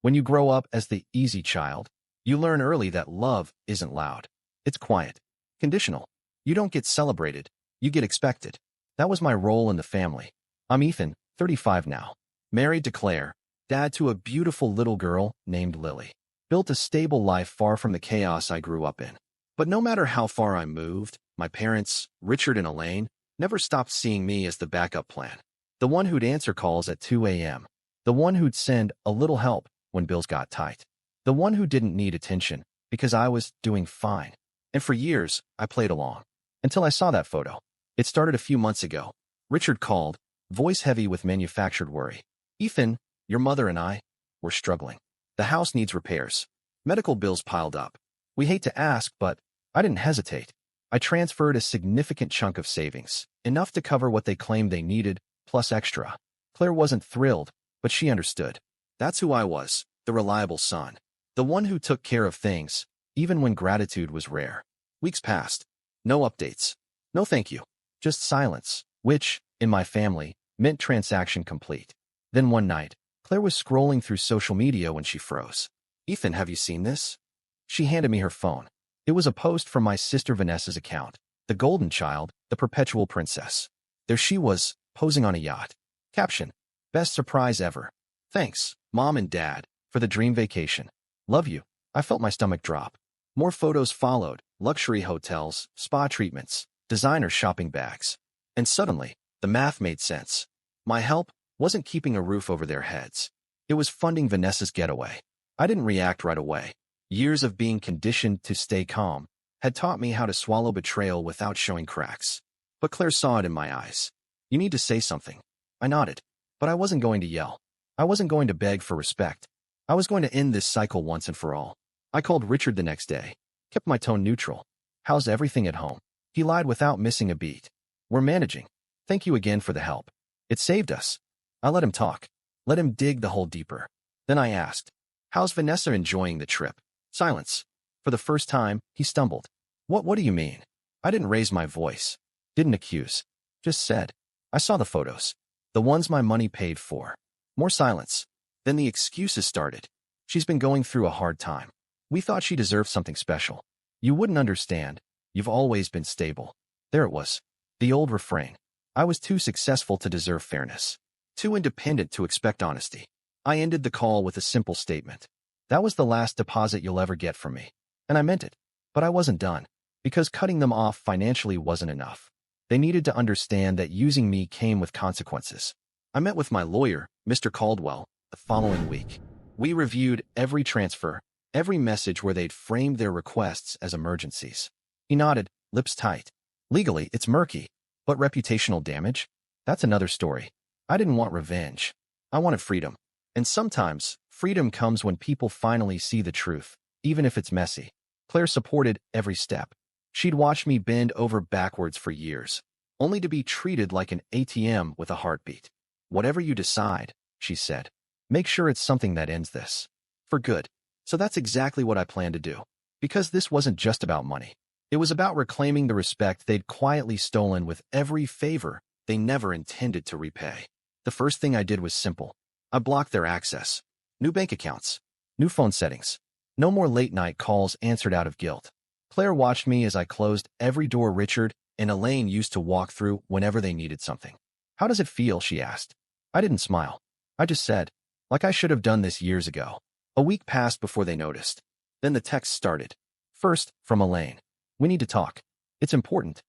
When you grow up as the easy child, you learn early that love isn't loud. It's quiet, conditional. You don't get celebrated, you get expected. That was my role in the family. I'm Ethan, 35 now, married to Claire, dad to a beautiful little girl named Lily. Built a stable life far from the chaos I grew up in. But no matter how far I moved, my parents, Richard and Elaine, never stopped seeing me as the backup plan. The one who'd answer calls at 2 a.m. The one who'd send a little help when bills got tight. The one who didn't need attention because I was doing fine. And for years, I played along. Until I saw that photo. It started a few months ago. Richard called, voice heavy with manufactured worry. Ethan, your mother and I, we're struggling. The house needs repairs. Medical bills piled up. We hate to ask, but I didn't hesitate. I transferred a significant chunk of savings, enough to cover what they claimed they needed, plus extra. Claire wasn't thrilled, but she understood. That's who I was, the reliable son. The one who took care of things, even when gratitude was rare. Weeks passed. No updates. No thank you. Just silence, which, in my family, meant transaction complete. Then one night, Claire was scrolling through social media when she froze. Ethan, have you seen this? She handed me her phone. It was a post from my sister Vanessa's account, the golden child, the perpetual princess. There she was, posing on a yacht. Caption, best surprise ever. Thanks, Mom and Dad, for the dream vacation. Love you. I felt my stomach drop. More photos followed, luxury hotels, spa treatments, designer shopping bags. And suddenly, the math made sense. My help wasn't keeping a roof over their heads. It was funding Vanessa's getaway. I didn't react right away. Years of being conditioned to stay calm had taught me how to swallow betrayal without showing cracks. But Claire saw it in my eyes. You need to say something. I nodded. But I wasn't going to yell. I wasn't going to beg for respect. I was going to end this cycle once and for all. I called Richard the next day. Kept my tone neutral. How's everything at home? He lied without missing a beat. We're managing. Thank you again for the help. It saved us. I let him talk. Let him dig the hole deeper. Then I asked, how's Vanessa enjoying the trip? Silence. For the first time, he stumbled. What do you mean? I didn't raise my voice. Didn't accuse. Just said. I saw the photos. The ones my money paid for. More silence. Then the excuses started. She's been going through a hard time. We thought she deserved something special. You wouldn't understand. You've always been stable. There it was. The old refrain. I was too successful to deserve fairness. Too independent to expect honesty. I ended the call with a simple statement. That was the last deposit you'll ever get from me. And I meant it. But I wasn't done. Because cutting them off financially wasn't enough. They needed to understand that using me came with consequences. I met with my lawyer, Mr. Caldwell, the following week. We reviewed every transfer, every message where they'd framed their requests as emergencies. He nodded, lips tight. Legally, it's murky. But reputational damage? That's another story. I didn't want revenge. I wanted freedom. And sometimes, freedom comes when people finally see the truth, even if it's messy. Claire supported every step. She'd watched me bend over backwards for years, only to be treated like an ATM with a heartbeat. Whatever you decide, she said, make sure it's something that ends this. For good. So that's exactly what I planned to do. Because this wasn't just about money. It was about reclaiming the respect they'd quietly stolen with every favor they never intended to repay. The first thing I did was simple. I blocked their access. New bank accounts. New phone settings. No more late-night calls answered out of guilt. Claire watched me as I closed every door Richard and Elaine used to walk through whenever they needed something. How does it feel? She asked. I didn't smile. I just said, like I should have done this years ago. A week passed before they noticed. Then the text started. First, from Elaine. We need to talk. It's important.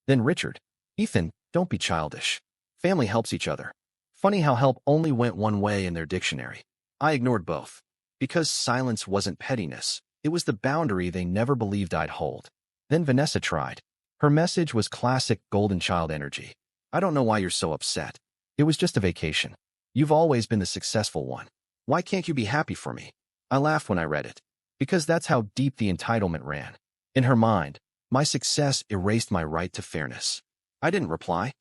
Then Richard. Ethan, don't be childish. Family helps each other. Funny how help only went one way in their dictionary. I ignored both. Because silence wasn't pettiness. It was the boundary they never believed I'd hold. Then Vanessa tried. Her message was classic golden child energy. I don't know why you're so upset. It was just a vacation. You've always been the successful one. Why can't you be happy for me? I laughed when I read it. Because that's how deep the entitlement ran. In her mind, my success erased my right to fairness. I didn't reply.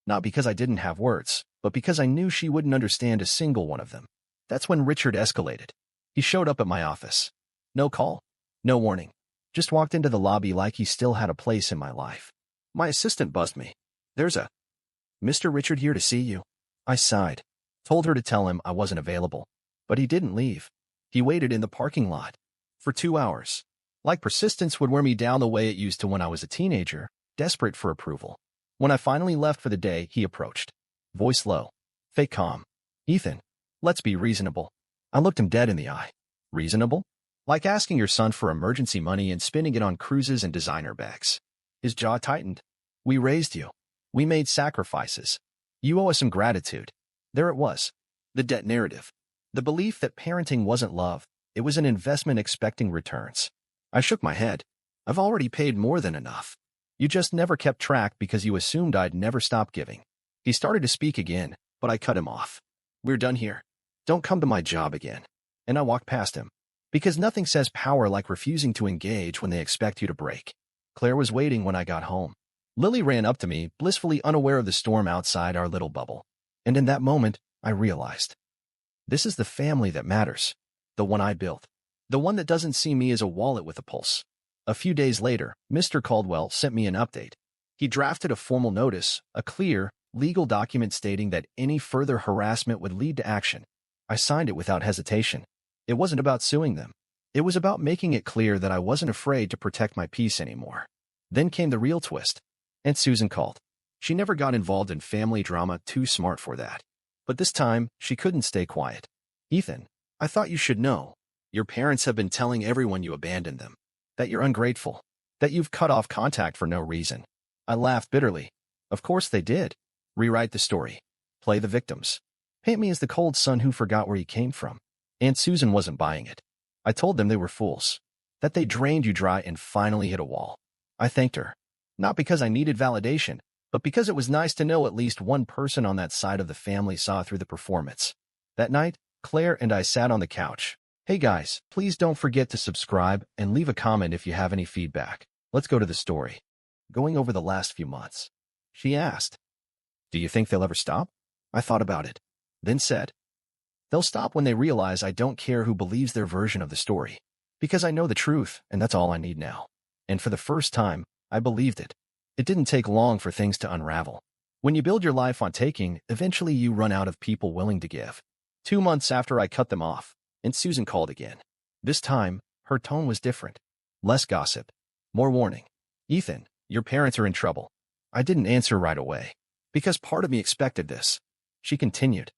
Not because I didn't have words, but because I knew she wouldn't understand a single one of them. That's when Richard escalated. He showed up at my office. No call. No warning. Just walked into the lobby like he still had a place in my life. My assistant buzzed me. There's a Mr. Richard here to see you. I sighed. Told her to tell him I wasn't available. But he didn't leave. He waited in the parking lot for 2 hours. Like persistence would wear me down the way it used to when I was a teenager, desperate for approval. When I finally left for the day, he approached. Voice low. Fake calm. Ethan, let's be reasonable. I looked him dead in the eye. Reasonable? Like asking your son for emergency money and spending it on cruises and designer bags. His jaw tightened. We raised you. We made sacrifices. You owe us some gratitude. There it was. The debt narrative. The belief that parenting wasn't love, it was an investment expecting returns. I shook my head. I've already paid more than enough. You just never kept track because you assumed I'd never stop giving. He started to speak again, but I cut him off. We're done here. Don't come to my job again. And I walked past him. Because nothing says power like refusing to engage when they expect you to break. Claire was waiting when I got home. Lily ran up to me, blissfully unaware of the storm outside our little bubble. And in that moment, I realized. This is the family that matters. The one I built. The one that doesn't see me as a wallet with a pulse. A few days later, Mr. Caldwell sent me an update. He drafted a formal notice, a clear, legal document stating that any further harassment would lead to action. I signed it without hesitation. It wasn't about suing them. It was about making it clear that I wasn't afraid to protect my peace anymore. Then came the real twist. Aunt Susan called. She never got involved in family drama, too smart for that. But this time, she couldn't stay quiet. Ethan, I thought you should know. Your parents have been telling everyone you abandoned them. That you're ungrateful. That you've cut off contact for no reason. I laughed bitterly. Of course they did. Rewrite the story. Play the victims. Paint me as the cold son who forgot where he came from. Aunt Susan wasn't buying it. I told them they were fools. That they drained you dry and finally hit a wall. I thanked her. Not because I needed validation, but because it was nice to know at least one person on that side of the family saw through the performance. That night, Claire and I sat on the couch. Hey guys, please don't forget to subscribe and leave a comment if you have any feedback. Let's go to the story. Going over the last few months. She asked, do you think they'll ever stop? I thought about it. Then said, they'll stop when they realize I don't care who believes their version of the story. Because I know the truth, and that's all I need now. And for the first time, I believed it. It didn't take long for things to unravel. When you build your life on taking, eventually you run out of people willing to give. 2 months after I cut them off, and Susan called again. This time, her tone was different. Less gossip. More warning. Ethan, your parents are in trouble. I didn't answer right away. Because part of me expected this. She continued.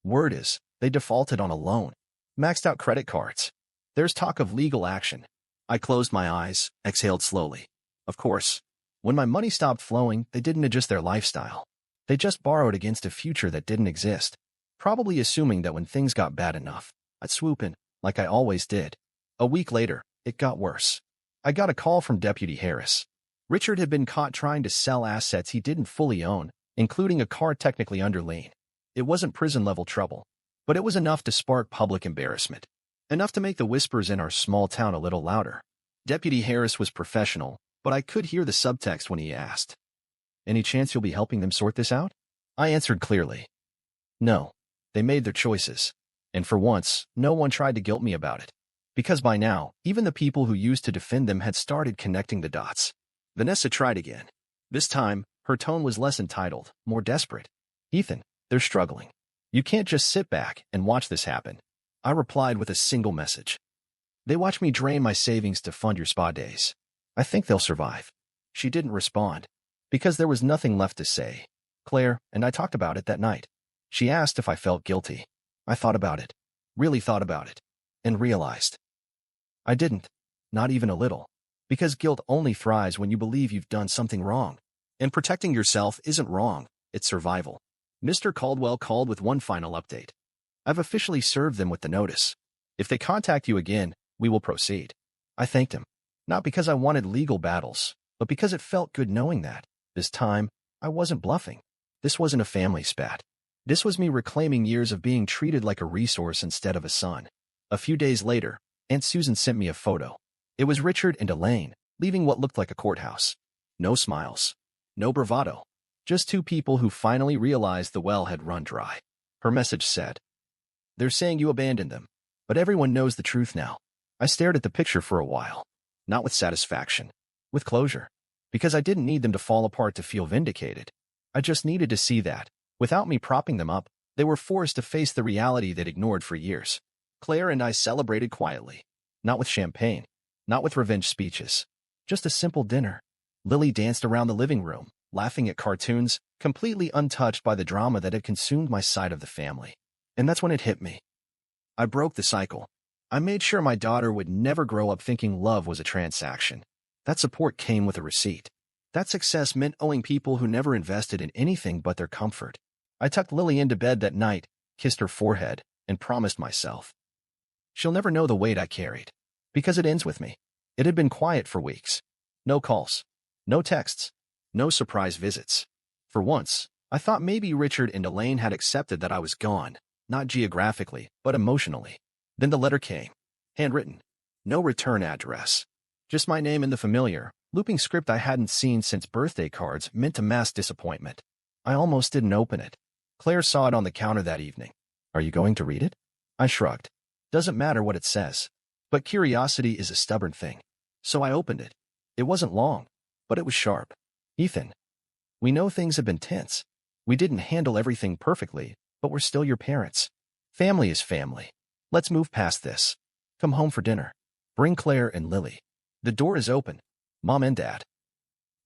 Word is, they defaulted on a loan. Maxed out credit cards. There's talk of legal action. I closed my eyes, exhaled slowly. Of course, when my money stopped flowing, they didn't adjust their lifestyle. They just borrowed against a future that didn't exist. Probably assuming that when things got bad enough, I'd swoop in, like I always did. A week later, it got worse. I got a call from Deputy Harris. Richard had been caught trying to sell assets he didn't fully own, including a car technically under lien. It wasn't prison-level trouble, but it was enough to spark public embarrassment. Enough to make the whispers in our small town a little louder. Deputy Harris was professional, but I could hear the subtext when he asked, any chance you'll be helping them sort this out? I answered clearly. No. They made their choices. And for once, no one tried to guilt me about it. Because by now, even the people who used to defend them had started connecting the dots. Vanessa tried again. This time, her tone was less entitled, more desperate. Ethan, they're struggling. You can't just sit back and watch this happen. I replied with a single message. They watch me drain my savings to fund your spa days. I think they'll survive. She didn't respond. Because there was nothing left to say. Claire and I talked about it that night. She asked if I felt guilty. I thought about it. Really thought about it. And realized. I didn't. Not even a little. Because guilt only thrives when you believe you've done something wrong. And protecting yourself isn't wrong. It's survival. Mr. Caldwell called with one final update. I've officially served them with the notice. If they contact you again, we will proceed. I thanked him. Not because I wanted legal battles, but because it felt good knowing that, this time, I wasn't bluffing. This wasn't a family spat. This was me reclaiming years of being treated like a resource instead of a son. A few days later, Aunt Susan sent me a photo. It was Richard and Elaine, leaving what looked like a courthouse. No smiles. No bravado. Just two people who finally realized the well had run dry. Her message said, they're saying you abandoned them, but everyone knows the truth now. I stared at the picture for a while. Not with satisfaction. With closure. Because I didn't need them to fall apart to feel vindicated. I just needed to see that, without me propping them up, they were forced to face the reality they'd ignored for years. Claire and I celebrated quietly. Not with champagne, not with revenge speeches. Just a simple dinner. Lily danced around the living room, laughing at cartoons, completely untouched by the drama that had consumed my side of the family. And that's when it hit me. I broke the cycle. I made sure my daughter would never grow up thinking love was a transaction. That support came with a receipt. That success meant owing people who never invested in anything but their comfort. I tucked Lily into bed that night, kissed her forehead, and promised myself, she'll never know the weight I carried. Because it ends with me. It had been quiet for weeks. No calls. No texts. No surprise visits. For once, I thought maybe Richard and Elaine had accepted that I was gone, not geographically, but emotionally. Then the letter came. Handwritten. No return address. Just my name in the familiar, looping script I hadn't seen since birthday cards meant to mask disappointment. I almost didn't open it. Claire saw it on the counter that evening. Are you going to read it? I shrugged. Doesn't matter what it says. But curiosity is a stubborn thing. So I opened it. It wasn't long, but it was sharp. Ethan, we know things have been tense. We didn't handle everything perfectly, but we're still your parents. Family is family. Let's move past this. Come home for dinner. Bring Claire and Lily. The door is open. Mom and Dad.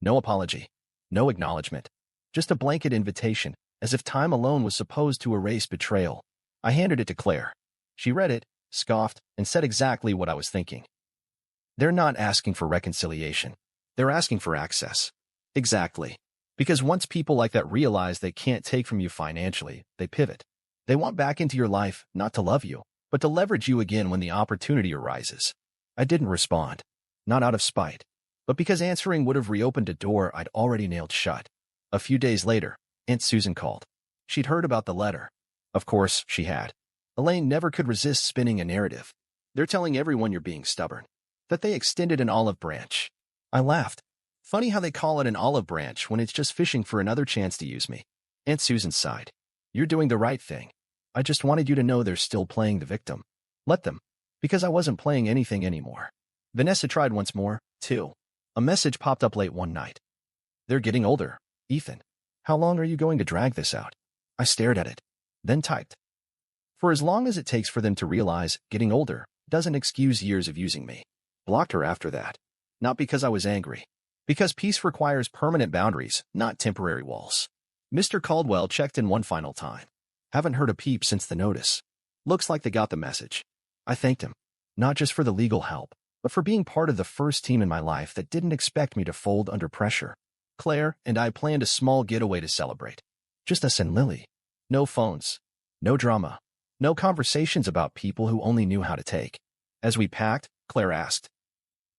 No apology. No acknowledgement. Just a blanket invitation, as if time alone was supposed to erase betrayal. I handed it to Claire. She read it, scoffed, and said exactly what I was thinking. They're not asking for reconciliation. They're asking for access. Exactly. Because once people like that realize they can't take from you financially, they pivot. They want back into your life, not to love you, but to leverage you again when the opportunity arises. I didn't respond. Not out of spite, but because answering would have reopened a door I'd already nailed shut. A few days later, Aunt Susan called. She'd heard about the letter. Of course, she had. Elaine never could resist spinning a narrative. They're telling everyone you're being stubborn. That they extended an olive branch. I laughed. Funny how they call it an olive branch when it's just fishing for another chance to use me. Aunt Susan sighed. You're doing the right thing. I just wanted you to know they're still playing the victim. Let them. Because I wasn't playing anything anymore. Vanessa tried once more, too. A message popped up late one night. They're getting older. Ethan, how long are you going to drag this out? I stared at it, then typed. For as long as it takes for them to realize getting older doesn't excuse years of using me. Blocked her after that. Not because I was angry. Because peace requires permanent boundaries, not temporary walls. Mr. Caldwell checked in one final time. Haven't heard a peep since the notice. Looks like they got the message. I thanked him. Not just for the legal help, but for being part of the first team in my life that didn't expect me to fold under pressure. Claire and I planned a small getaway to celebrate. Just us and Lily. No phones. No drama. No conversations about people who only knew how to take. As we packed, Claire asked,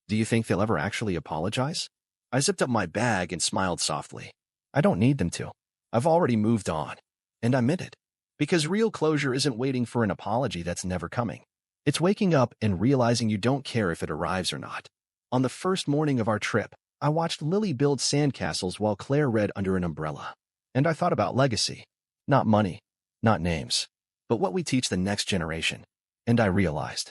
do you think they'll ever actually apologize? I zipped up my bag and smiled softly. I don't need them to. I've already moved on. And I meant it. Because real closure isn't waiting for an apology that's never coming. It's waking up and realizing you don't care if it arrives or not. On the first morning of our trip, I watched Lily build sandcastles while Claire read under an umbrella. And I thought about legacy. Not money, not names, but what we teach the next generation. And I realized,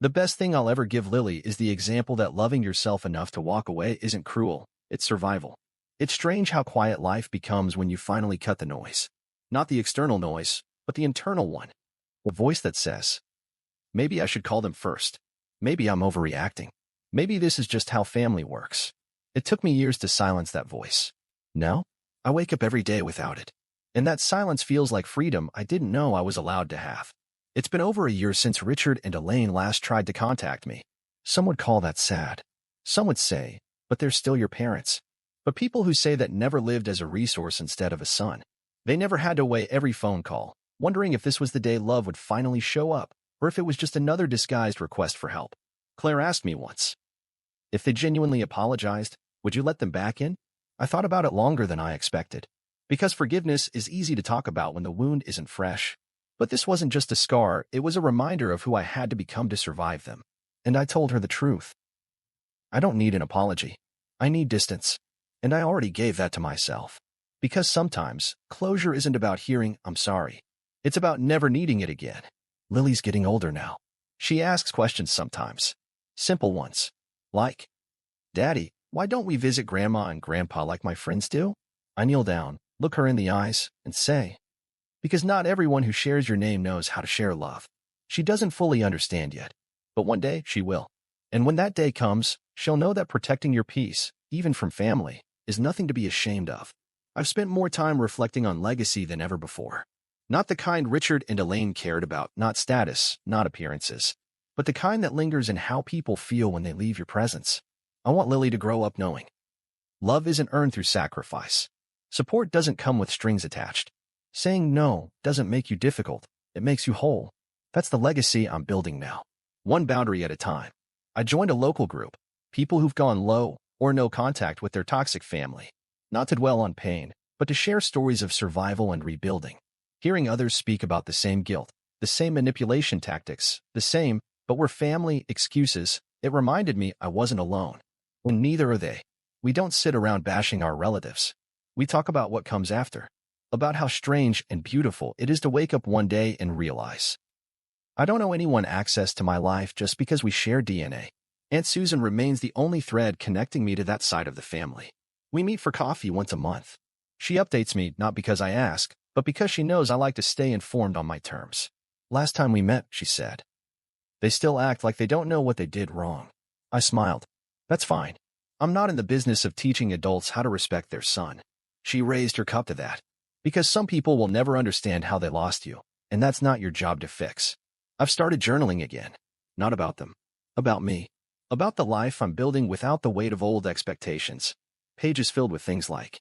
the best thing I'll ever give Lily is the example that loving yourself enough to walk away isn't cruel, it's survival. It's strange how quiet life becomes when you finally cut the noise. Not the external noise, but the internal one. A voice that says, maybe I should call them first. Maybe I'm overreacting. Maybe this is just how family works. It took me years to silence that voice. Now, I wake up every day without it. And that silence feels like freedom I didn't know I was allowed to have. It's been over a year since Richard and Elaine last tried to contact me. Some would call that sad. Some would say, but they're still your parents. But people who say that never lived as a resource instead of a son. They never had to weigh every phone call, wondering if this was the day love would finally show up, or if it was just another disguised request for help. Claire asked me once, if they genuinely apologized, would you let them back in? I thought about it longer than I expected. Because forgiveness is easy to talk about when the wound isn't fresh. But this wasn't just a scar, it was a reminder of who I had to become to survive them. And I told her the truth. I don't need an apology. I need distance. And I already gave that to myself. Because sometimes, closure isn't about hearing, I'm sorry. It's about never needing it again. Lily's getting older now. She asks questions sometimes. Simple ones. Like, Daddy, why don't we visit Grandma and Grandpa like my friends do? I kneel down, look her in the eyes, and say, because not everyone who shares your name knows how to share love. She doesn't fully understand yet, but one day she will. And when that day comes, she'll know that protecting your peace, even from family, is nothing to be ashamed of. I've spent more time reflecting on legacy than ever before. Not the kind Richard and Elaine cared about, not status, not appearances, but the kind that lingers in how people feel when they leave your presence. I want Lily to grow up knowing love isn't earned through sacrifice. Support doesn't come with strings attached. Saying no doesn't make you difficult, it makes you whole. That's the legacy I'm building now. One boundary at a time. I joined a local group, people who've gone low or no contact with their toxic family. Not to dwell on pain, but to share stories of survival and rebuilding. Hearing others speak about the same guilt, the same manipulation tactics, the same, but we're family, excuses, it reminded me I wasn't alone. And neither are they. We don't sit around bashing our relatives. We talk about what comes after. About how strange and beautiful it is to wake up one day and realize I don't owe anyone access to my life just because we share DNA. Aunt Susan remains the only thread connecting me to that side of the family. We meet for coffee once a month. She updates me not because I ask, but because she knows I like to stay informed on my terms. Last time we met, she said. They still act like they don't know what they did wrong. I smiled. That's fine. I'm not in the business of teaching adults how to respect their son. She raised her cup to that. Because some people will never understand how they lost you, and that's not your job to fix. I've started journaling again. Not about them. About me. About the life I'm building without the weight of old expectations. Pages filled with things like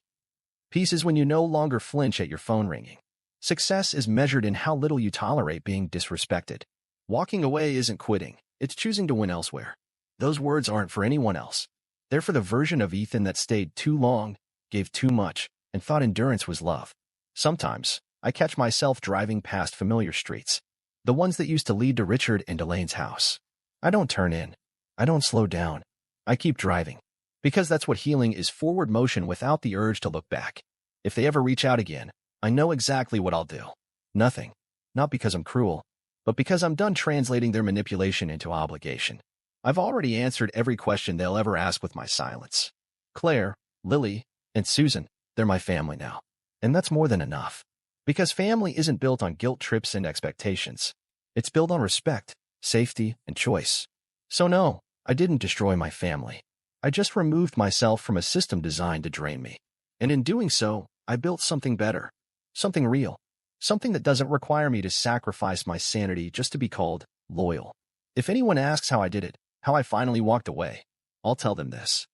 peace is when you no longer flinch at your phone ringing. Success is measured in how little you tolerate being disrespected. Walking away isn't quitting. It's choosing to win elsewhere. Those words aren't for anyone else. They're for the version of Ethan that stayed too long, gave too much, and thought endurance was love. Sometimes, I catch myself driving past familiar streets. The ones that used to lead to Richard and Elaine's house. I don't turn in. I don't slow down. I keep driving. Because that's what healing is, forward motion without the urge to look back. If they ever reach out again, I know exactly what I'll do. Nothing. Not because I'm cruel, but because I'm done translating their manipulation into obligation. I've already answered every question they'll ever ask with my silence. Claire, Lily, and Susan, they're my family now. And that's more than enough. Because family isn't built on guilt trips and expectations. It's built on respect, safety, and choice. So no, I didn't destroy my family. I just removed myself from a system designed to drain me. And in doing so, I built something better. Something real. Something that doesn't require me to sacrifice my sanity just to be called loyal. If anyone asks how I did it, how I finally walked away, I'll tell them this.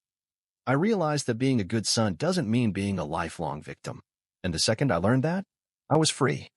I realized that being a good son doesn't mean being a lifelong victim. And the second I learned that, I was free.